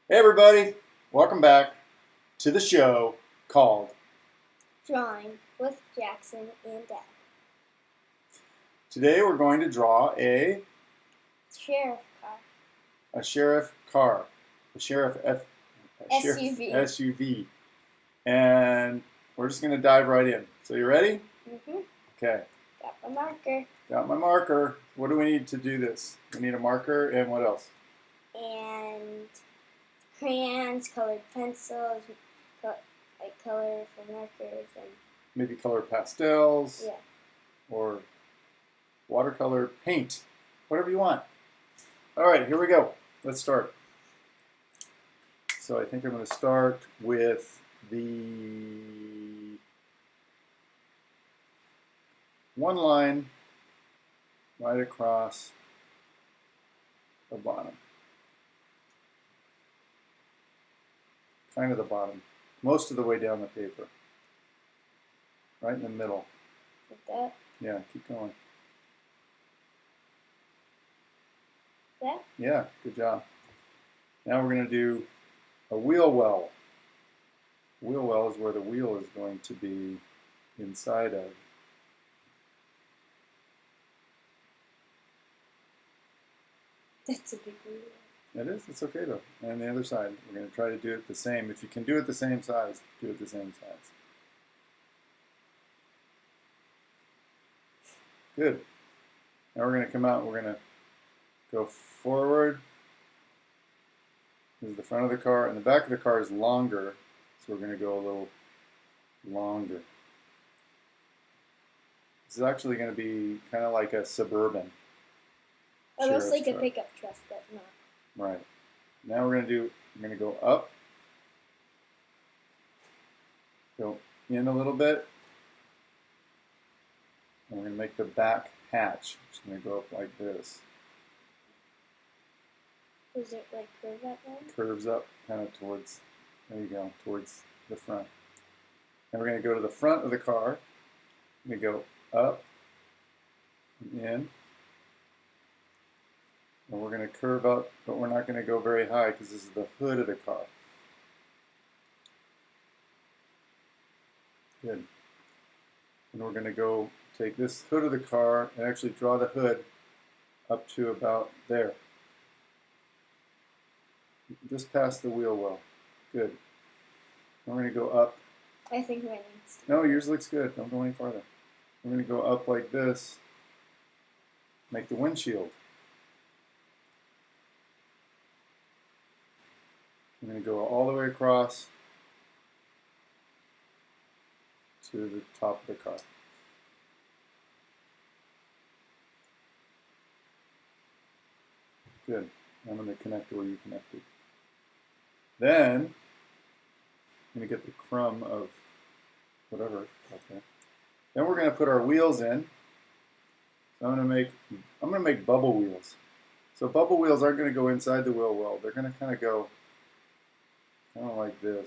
Hey everybody, welcome back to the show called Drawing with Jackson and Dad. Today we're going to draw a Sheriff car. sheriff car, a sheriff SUV. SUV, and we're just going to dive right in. So you ready? Mm-hmm. Okay. Got my marker. Got my marker. What do we need to do this? We need a marker and what else? And crayons, colored pencils, like colorful markers, and Maybe colored pastels. yeah. Or watercolor paint, whatever you want. All right, here we go. Let's start. So I think I'm going to start with the one line right across the bottom. Kind of the bottom. Most of the way down the paper. Right in the middle. Like that. Yeah, keep going. That? Yeah, good job. Now we're going to do a wheel well. Wheel well is where the wheel is going to be inside of. That's a big wheel. It is. It's okay though. And the other side, we're going to try to do it the same. If you can do it the same size, do it the same size. Good. Now we're going to come out and we're going to go forward. This is the front of the car, and the back of the car is longer, so we're going to go a little longer. This is actually going to be kind of like a Suburban. Almost like truck. a pickup truck, but not. Right. Now we're going to go up, go in a little bit, and we're going to make the back hatch. It's going to go up like this. Does it like curve that way? Curves up kind of towards, there you go, towards the front. And we're going to go to the front of the car. We're going to go up and in. And we're going to curve up, but we're not going to go very high because this is the hood of the car. Good. And we're going to go take this hood of the car and actually draw the hood up to about there. Just past the wheel well. Good. We're going to go up. I think mine needs to. No, yours looks good. Don't go any farther. We're going to go up like this. Make the windshield. I'm going to go all the way across to the top of the car. Good. I'm going to connect where you connected. Then I'm going to get the crumb of whatever out there. Then we're going to put our wheels in. So I'm going to make bubble wheels. So bubble wheels aren't going to go inside the wheel well. They're going to kind of go kind of like this.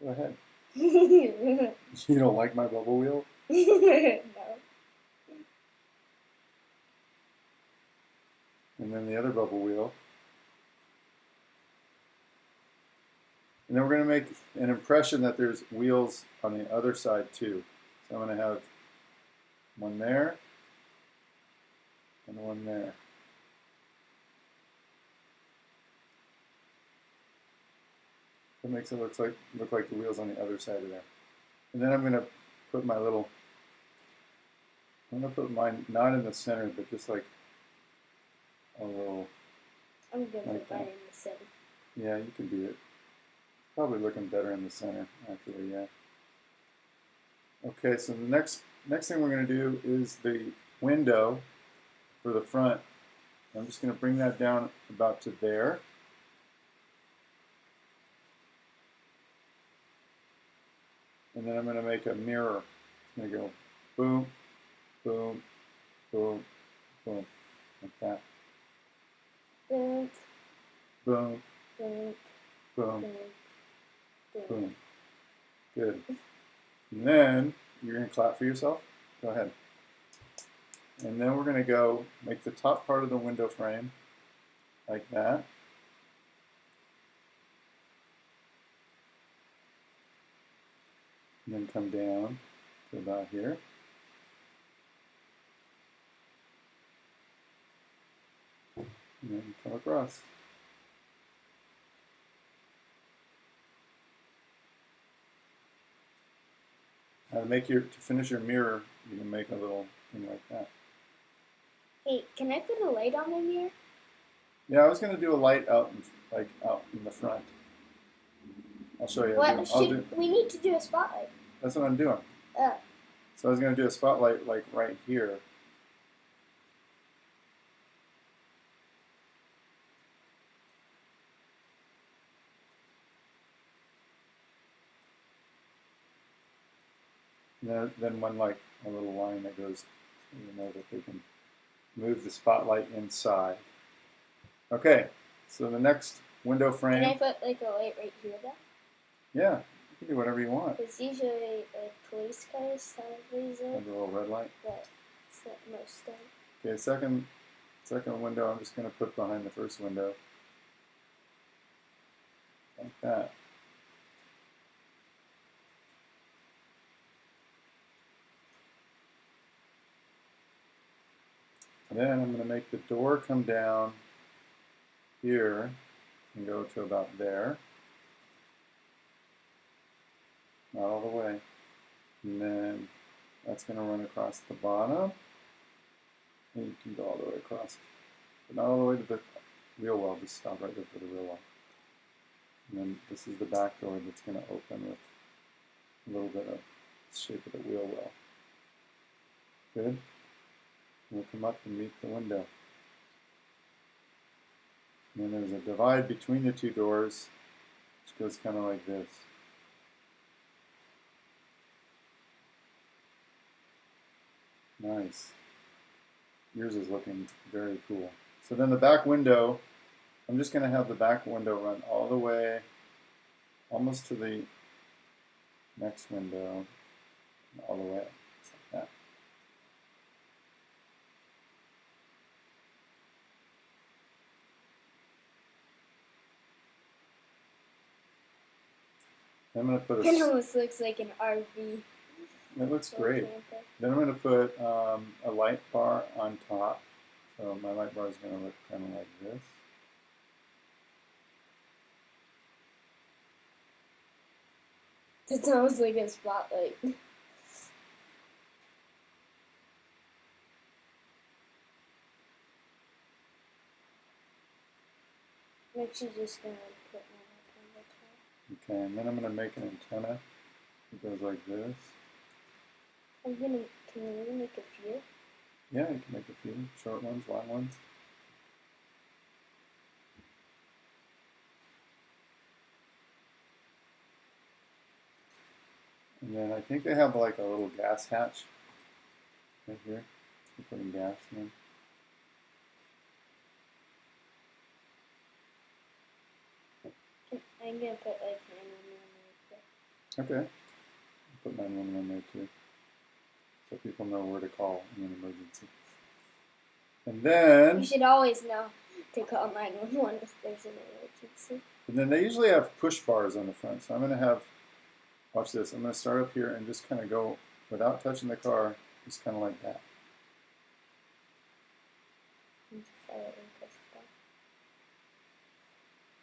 Go ahead. You don't like my bubble wheel? No. And then the other bubble wheel. And then we're going to make an impression that there's wheels on the other side too. So I'm going to have one there and one there. That makes it look like the wheels on the other side of there. And then I'm going to put my little, I'm going to put mine not in the center, but just like a little. I'm good like with mine in the center. Yeah, you can do it. Probably looking better in the center, actually, yeah. Okay, so the next thing we're going to do is the window for the front. I'm just going to bring that down about to there. And then I'm going to make a mirror. I'm going to go boom, boom, boom, boom, like that. Boom, Boom, boom, boom, boom, boom. boom. Good. And then you're going to clap for yourself. Go ahead. And then we're going to go make the top part of the window frame like that. And then come down to about here. And then come across. Now to finish your mirror, you can make a little thing like that. Hey, can I put a light on my mirror? Yeah, I was going to do a light out in the front. I'll show you. We need to do a spotlight. That's what I'm doing. Oh. So I was going to do a spotlight like right here. And then one like a little line that goes, so you know that they can move the spotlight inside. Okay, so the next window frame. Can I put like a light right here though? Yeah, you can do whatever you want. Because usually like police cars have these And a little red light. But it's not most of them. Okay, second window I'm just going to put behind the first window. Like that. And then I'm going to make the door come down here and go to about there. Not all the way. And then that's going to run across the bottom. And you can go all the way across. But not all the way to the wheel well, just stop right there for the wheel well. And then this is the back door that's going to open with a little bit of the shape of the wheel well. Good? And we'll come up and meet the window. And then there's a divide between the two doors, which goes kind of like this. Nice. Yours is looking very cool. So then the back window, I'm just going to have the back window run all the way, almost to the next window, and all the way up, just like that. I'm going to put It almost looks like an RV. It looks great. Then I'm going to put a light bar on top. So my light bar is going to look kind of like this. It sounds like a spotlight. I'm actually just going to put one up on the top. Okay, and then I'm going to make an antenna that goes like this. Can we really make a few? Yeah, you can make a few. Short ones, long ones. And then I think they have like a little gas hatch right here. You're putting gas in. I'm going to put like 911 right there. Okay. I'll put 911 there too. So people know where to call in an emergency. And then... You should always know to call 911 if there's an emergency. And then they usually have push bars on the front. So I'm going to have... Watch this. I'm going to start up here and just kind of go without touching the car, just kind of like that.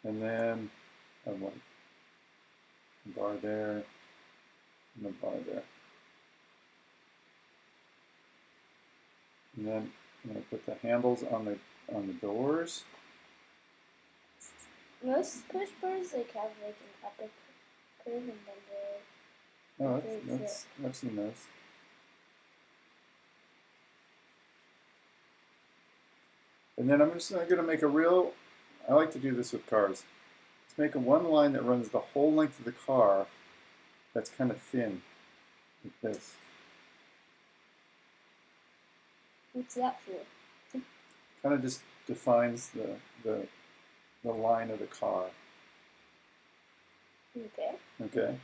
And then I have like a bar there and a bar there. And then I'm going to put the handles on the doors. Most push bars like have like an upper curve and then the... Oh, I've seen those. And then I'm just going to make a real, I like to do this with cars. Let's make one line that runs the whole length of the car that's kind of thin, like this. What's that for? Kind of just defines the line of the car. Okay. Okay.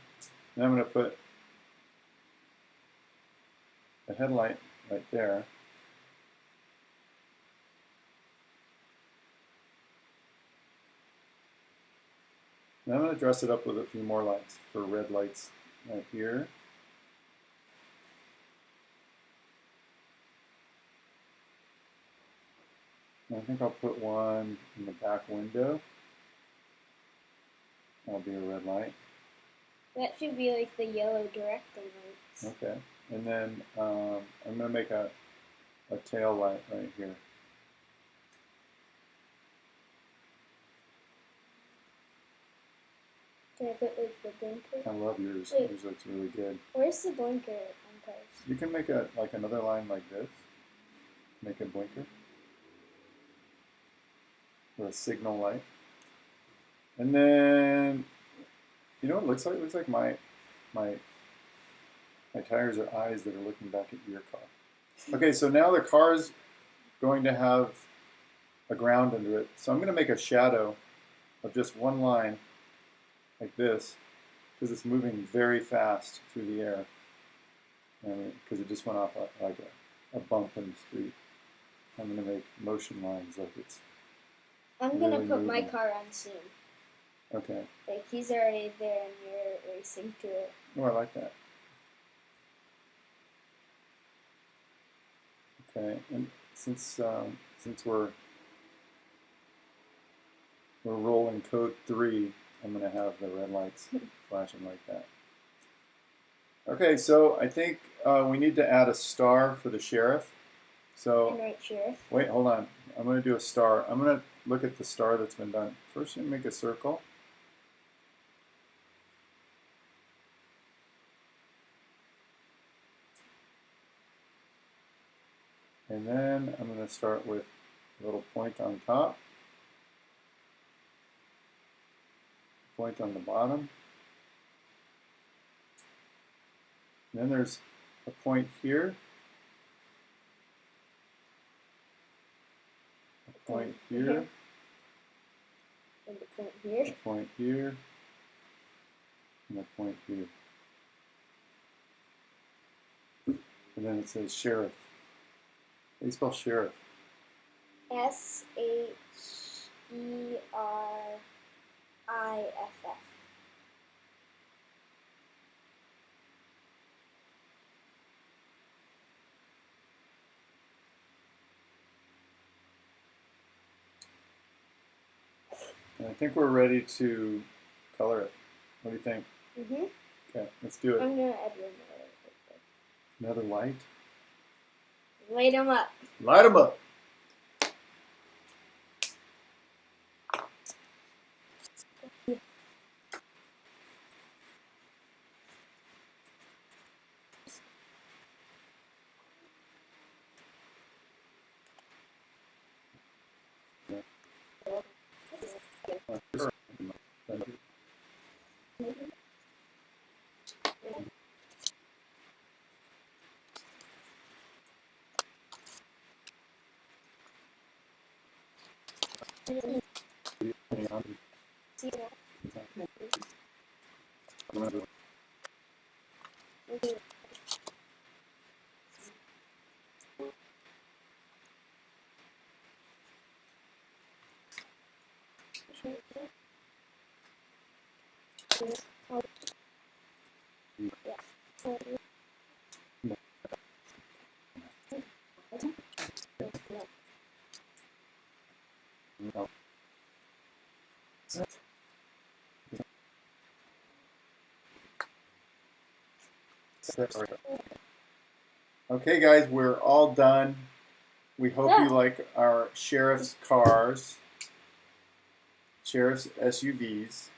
And I'm going to put the headlight right there. And I'm going to dress it up with a few more lights for red lights right here. And I think I'll put one in the back window. That'll be a red light. That should be like the yellow directing lights. Okay. And then I'm going to make a tail light right here. Can I put like the blinker? I love yours. Wait. Yours looks really good. Where's the blinker on cars? You can make like another line like this. Make a blinker. Or a signal light. And then, you know what it looks like? It looks like my tires are eyes that are looking back at your car. Okay, so now the car's going to have a ground under it. So I'm going to make a shadow of just one line like this because it's moving very fast through the air. Because it just went off like a bump in the street. I'm going to make motion lines like it's I'm really gonna put my moving. car on soon. Okay. Like he's already there and you're racing to it. Oh, I like that. Okay, and since we're rolling code 3, I'm gonna have the red lights flashing like that. Okay, so I think we need to add a star for the sheriff. So And right, sheriff. wait, hold on. I'm gonna do a star. I'm gonna look at the star that's been done. First, you make a circle. And then I'm going to start with a little point on top, point on the bottom. And then there's a point here, a point here, And the point here. a point here, and a point here. And then it says sheriff. How do you spell sheriff? SHERIFF. And I think we're ready to color it. What do you think? Mm-hmm. Okay, let's do it. I'm gonna add one more. Another light. Light them up. Light them up. Okay, guys, we're all done. We hope you like our sheriff's cars, sheriff's SUVs.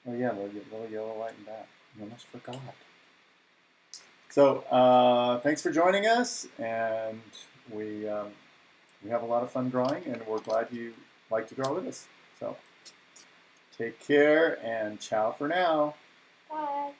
Oh yeah, little yellow light in back. You almost forgot. So thanks for joining us, and we have a lot of fun drawing, and we're glad you like to draw with us. So take care, and ciao for now. Bye.